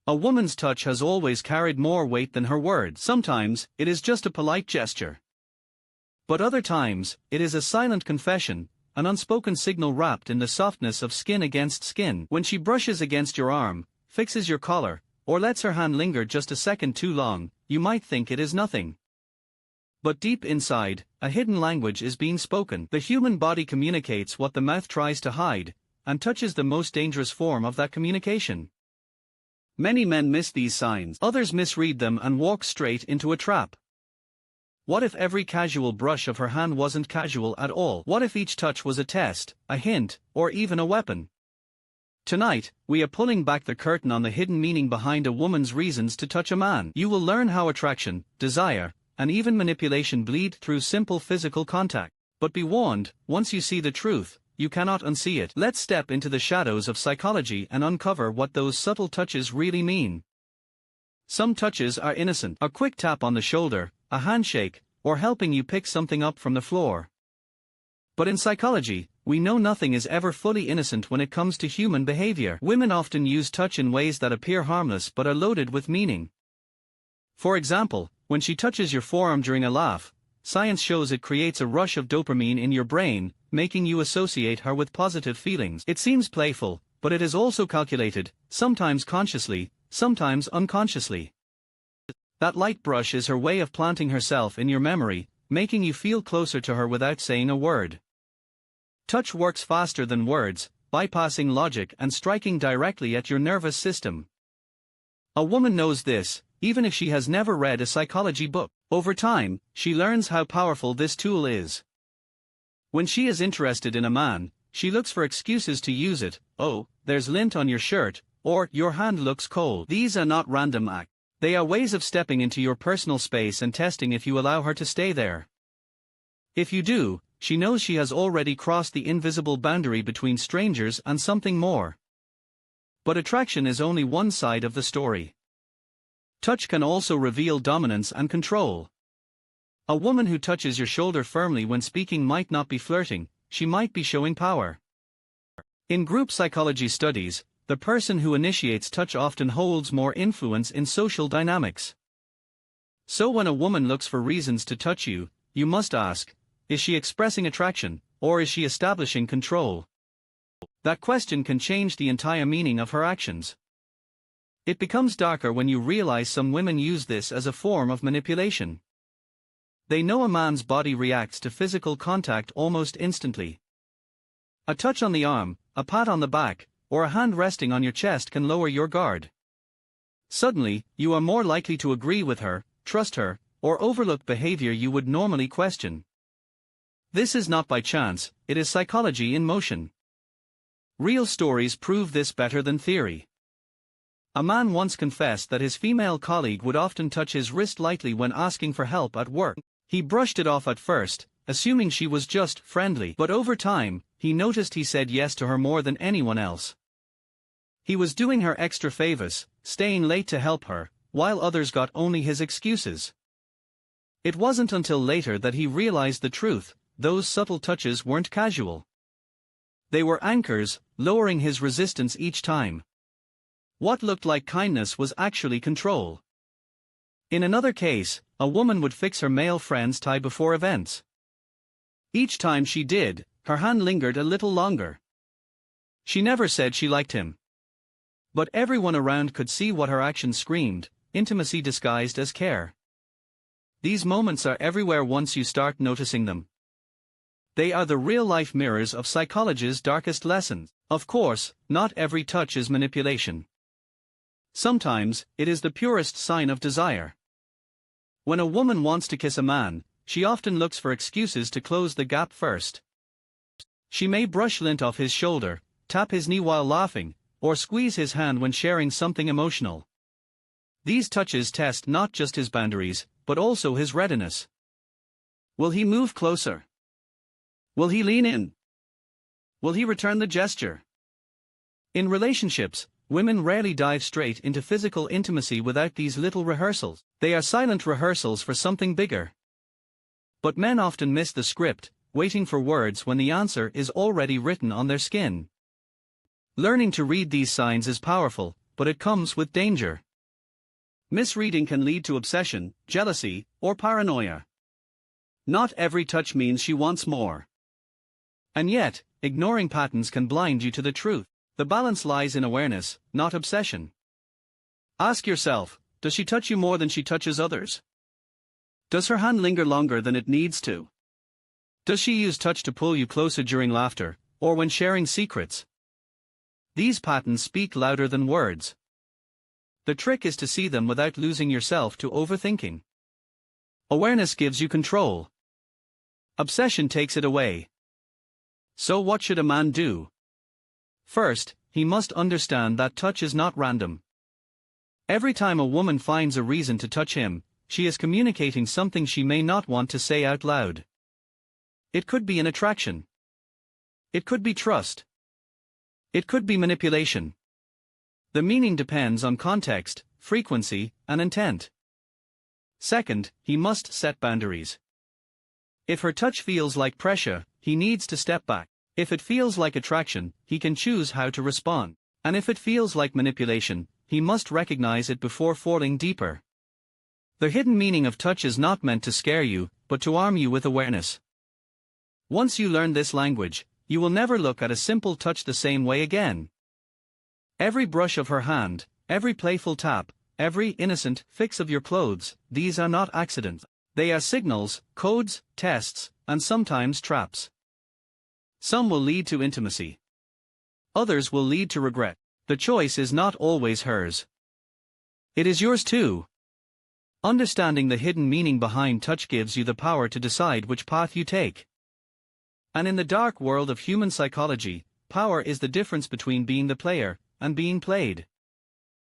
A woman's touch has always carried more weight than her words. Sometimes, it is just a polite gesture. But other times, it is a silent confession, an unspoken signal wrapped in the softness of skin against skin. When she brushes against your arm, fixes your collar, or lets her hand linger just a second too long, you might think it is nothing. But deep inside, a hidden language is being spoken. The human body communicates what the mouth tries to hide, and touch is the most dangerous form of that communication. Many men miss these signs. Others misread them and walk straight into a trap. What if every casual brush of her hand wasn't casual at all? What if each touch was a test, a hint, or even a weapon? Tonight, we are pulling back the curtain on the hidden meaning behind a woman's reasons to touch a man. You will learn how attraction, desire, and even manipulation bleed through simple physical contact. But be warned, once you see the truth, you cannot unsee it. Let's step into the shadows of psychology and uncover what those subtle touches really mean. Some touches are innocent. A quick tap on the shoulder, a handshake, or helping you pick something up from the floor. But in psychology, we know nothing is ever fully innocent when it comes to human behavior. Women often use touch in ways that appear harmless but are loaded with meaning. For example, when she touches your forearm during a laugh, science shows it creates a rush of dopamine in your brain, making you associate her with positive feelings. It seems playful, but it is also calculated, sometimes consciously, sometimes unconsciously. That light brush is her way of planting herself in your memory, making you feel closer to her without saying a word. Touch works faster than words, bypassing logic and striking directly at your nervous system. A woman knows this, even if she has never read a psychology book. Over time, she learns how powerful this tool is. When she is interested in a man, she looks for excuses to use it. Oh, there's lint on your shirt, or your hand looks cold. These are not random acts. They are ways of stepping into your personal space and testing if you allow her to stay there. If you do, she knows she has already crossed the invisible boundary between strangers and something more. But attraction is only one side of the story. Touch can also reveal dominance and control. A woman who touches your shoulder firmly when speaking might not be flirting, she might be showing power. In group psychology studies, the person who initiates touch often holds more influence in social dynamics. So when a woman looks for reasons to touch you, you must ask, is she expressing attraction, or is she establishing control? That question can change the entire meaning of her actions. It becomes darker when you realize some women use this as a form of manipulation. They know a man's body reacts to physical contact almost instantly. A touch on the arm, a pat on the back, or a hand resting on your chest can lower your guard. Suddenly, you are more likely to agree with her, trust her, or overlook behavior you would normally question. This is not by chance, it is psychology in motion. Real stories prove this better than theory. A man once confessed that his female colleague would often touch his wrist lightly when asking for help at work. He brushed it off at first, assuming she was just friendly, but over time, he noticed he said yes to her more than anyone else. He was doing her extra favors, staying late to help her, while others got only his excuses. It wasn't until later that he realized the truth: those subtle touches weren't casual. They were anchors, lowering his resistance each time. What looked like kindness was actually control. In another case, a woman would fix her male friend's tie before events. Each time she did, her hand lingered a little longer. She never said she liked him. But everyone around could see what her actions screamed: intimacy disguised as care. These moments are everywhere once you start noticing them. They are the real-life mirrors of psychology's darkest lessons. Of course, not every touch is manipulation. Sometimes, it is the purest sign of desire. When a woman wants to kiss a man, she often looks for excuses to close the gap first. She may brush lint off his shoulder, tap his knee while laughing, or squeeze his hand when sharing something emotional. These touches test not just his boundaries, but also his readiness. Will he move closer? Will he lean in? Will he return the gesture? In relationships, women rarely dive straight into physical intimacy without these little rehearsals. They are silent rehearsals for something bigger. But men often miss the script, waiting for words when the answer is already written on their skin. Learning to read these signs is powerful, but it comes with danger. Misreading can lead to obsession, jealousy, or paranoia. Not every touch means she wants more. And yet, ignoring patterns can blind you to the truth. The balance lies in awareness, not obsession. Ask yourself, does she touch you more than she touches others? Does her hand linger longer than it needs to? Does she use touch to pull you closer during laughter, or when sharing secrets? These patterns speak louder than words. The trick is to see them without losing yourself to overthinking. Awareness gives you control. Obsession takes it away. So what should a man do? First, he must understand that touch is not random. Every time a woman finds a reason to touch him, she is communicating something she may not want to say out loud. It could be an attraction. It could be trust. It could be manipulation. The meaning depends on context, frequency, and intent. Second, he must set boundaries. If her touch feels like pressure, he needs to step back. If it feels like attraction, he can choose how to respond. And if it feels like manipulation, he must recognize it before falling deeper. The hidden meaning of touch is not meant to scare you, but to arm you with awareness. Once you learn this language, you will never look at a simple touch the same way again. Every brush of her hand, every playful tap, every innocent fix of your clothes, these are not accidents. They are signals, codes, tests, and sometimes traps. Some will lead to intimacy. Others will lead to regret. The choice is not always hers. It is yours too. Understanding the hidden meaning behind touch gives you the power to decide which path you take. And in the dark world of human psychology, power is the difference between being the player and being played.